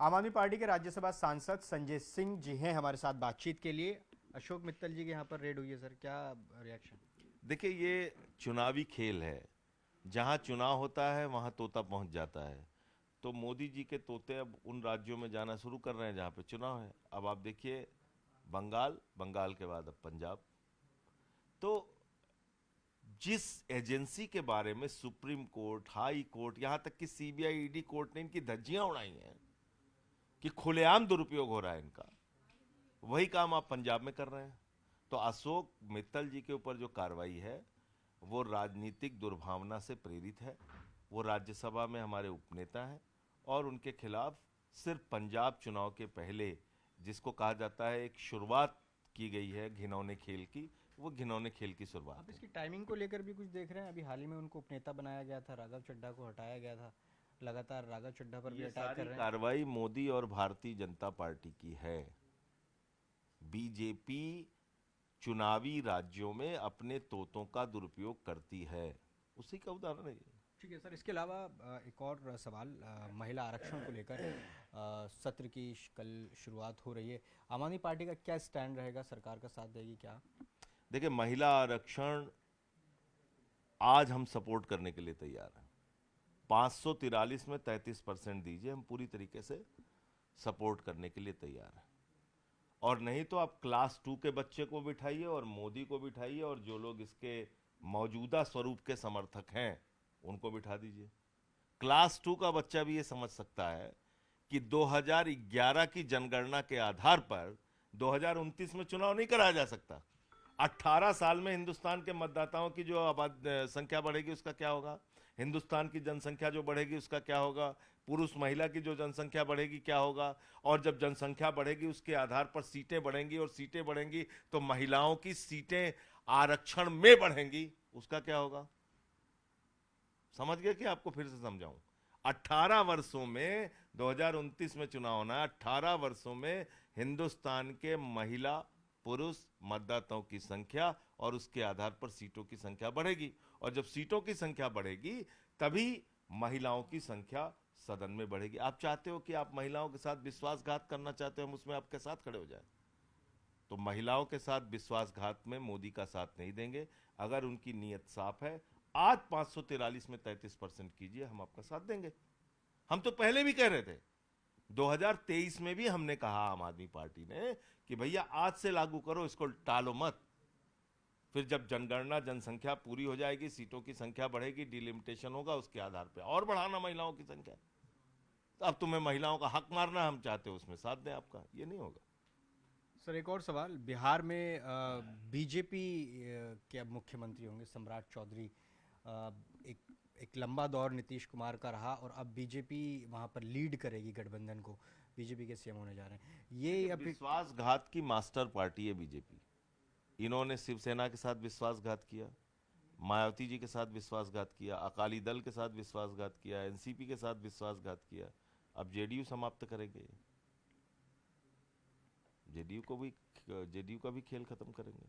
आम आदमी पार्टी के राज्यसभा सांसद संजय सिंह जी हैं हमारे साथ बातचीत के लिए। अशोक मित्तल जी के यहाँ पर रेड हुई है सर, क्या रिएक्शन? देखिए, ये चुनावी खेल है। जहां चुनाव होता है वहां तोता पहुंच जाता है। तो मोदी जी के तोते अब उन राज्यों में जाना शुरू कर रहे हैं जहां पे चुनाव है। अब आप देखिए, बंगाल, बंगाल के बाद अब पंजाब। तो जिस एजेंसी के बारे में सुप्रीम कोर्ट, हाई कोर्ट, यहां तक कि सीबीआई, ईडी कोर्ट ने इनकी धज्जियां उड़ाई हैं कि खुलेआम दुरुपयोग हो रहा है इनका, वही काम आप पंजाब में कर रहे हैं। तो अशोक मित्तल जी के ऊपर जो कार्रवाई है वो राजनीतिक दुर्भावना से प्रेरित है। वो राज्यसभा में हमारे उपनेता हैं और उनके खिलाफ सिर्फ पंजाब चुनाव के पहले, जिसको कहा जाता है एक शुरुआत की गई है घिनौने खेल की, वो घिनौने खेल की आप शुरुआत है। इसकी टाइमिंग को लेकर भी कुछ देख रहे हैं? अभी हाल ही में उनको उपनेता बनाया गया था, राघव चड्ढा को हटाया गया था, लगातार राघव चड्ढा पर भी ये अटैक कर सारी रहे हैं। कार्रवाई मोदी और भारतीय जनता पार्टी की है। बीजेपी चुनावी राज्यों में अपने तोतों का दुरुपयोग करती है, उसी का उदाहरण है ये। ठीक है सर, इसके अलावा एक और सवाल महिला आरक्षण को लेकर सत्र की कल शुरुआत हो रही है। आम आदमी पार्टी का क्या स्टैंड रहेगा? सरकार का साथ देगी क्या? देखिए, महिला आरक्षण आज हम सपोर्ट करने के लिए तैयार हैं। 543 में 33% दीजिए, हम पूरी तरीके से सपोर्ट करने के लिए तैयार हैं। और नहीं तो आप क्लास 2 के बच्चे को बिठाइए और मोदी को बिठाइए और जो लोग इसके मौजूदा स्वरूप के समर्थक हैं उनको बिठा दीजिए। क्लास 2 का बच्चा भी ये समझ सकता है कि 2011 की जनगणना के आधार पर 2029 में चुनाव नहीं कराया जा सकता। 18 साल में हिंदुस्तान के मतदाताओं की जो संख्या बढ़ेगी उसका क्या होगा, हिंदुस्तान की जनसंख्या जो बढ़ेगी उसका क्या होगा, पुरुष महिला की जो जनसंख्या बढ़ेगी क्या होगा। और जब जनसंख्या बढ़ेगी उसके आधार पर सीटें बढ़ेंगी, और सीटें बढ़ेंगी तो महिलाओं की सीटें आरक्षण में बढ़ेंगी, उसका क्या होगा। समझ गए कि आपको फिर से समझाऊं? 18 वर्षों में, 2029 में चुनाव होना है, 18 वर्षों में हिंदुस्तान के महिला पुरुष मतदाताओं की संख्या और उसके आधार पर सीटों की संख्या बढ़ेगी। और जब सीटों की संख्या बढ़ेगी तभी महिलाओं की संख्या सदन में बढ़ेगी। आप चाहते हो कि आप महिलाओं के साथ विश्वासघात करना चाहते हो, हम उसमें आपके साथ खड़े हो जाए। तो महिलाओं के साथ विश्वासघात में मोदी का साथ नहीं देंगे। अगर उनकी नीयत साफ है, आज 543 में 33% कीजिए, हम आपका साथ देंगे। हम तो पहले भी कह रहे थे, 2023 में भी हमने कहा आम आदमी पार्टी ने कि भैया आज से लागू करो, इसको टालो मत। फिर जब जनगणना, जनसंख्या पूरी हो जाएगी, सीटों की संख्या बढ़ेगी, डिलिमिटेशन होगा, उसके आधार पर और बढ़ाना महिलाओं की संख्या। तो अब तुम्हें महिलाओं का हक मारना, हम चाहते हो उसमें साथ दें आपका, ये नहीं होगा। सर एक और सवाल, बिहार में बीजेपी के अब मुख्यमंत्री होंगे सम्राट चौधरी। एक एक लंबा दौर नीतीश कुमार का रहा और अब बीजेपी वहाँ पर लीड करेगी गठबंधन को। बीजेपी के सीएम होने जा रहे हैं ये देखिए, अभी। विश्वासघात की मास्टर पार्टी है बीजेपी। इन्होंने शिवसेना के साथ विश्वासघात किया, मायावती जी के साथ विश्वासघात किया, अकाली दल के साथ विश्वासघात किया, एनसीपी के साथ विश्वासघात किया। अब जेडीयू समाप्त करेंगे, जेडीयू का भी खेल खत्म करेंगे।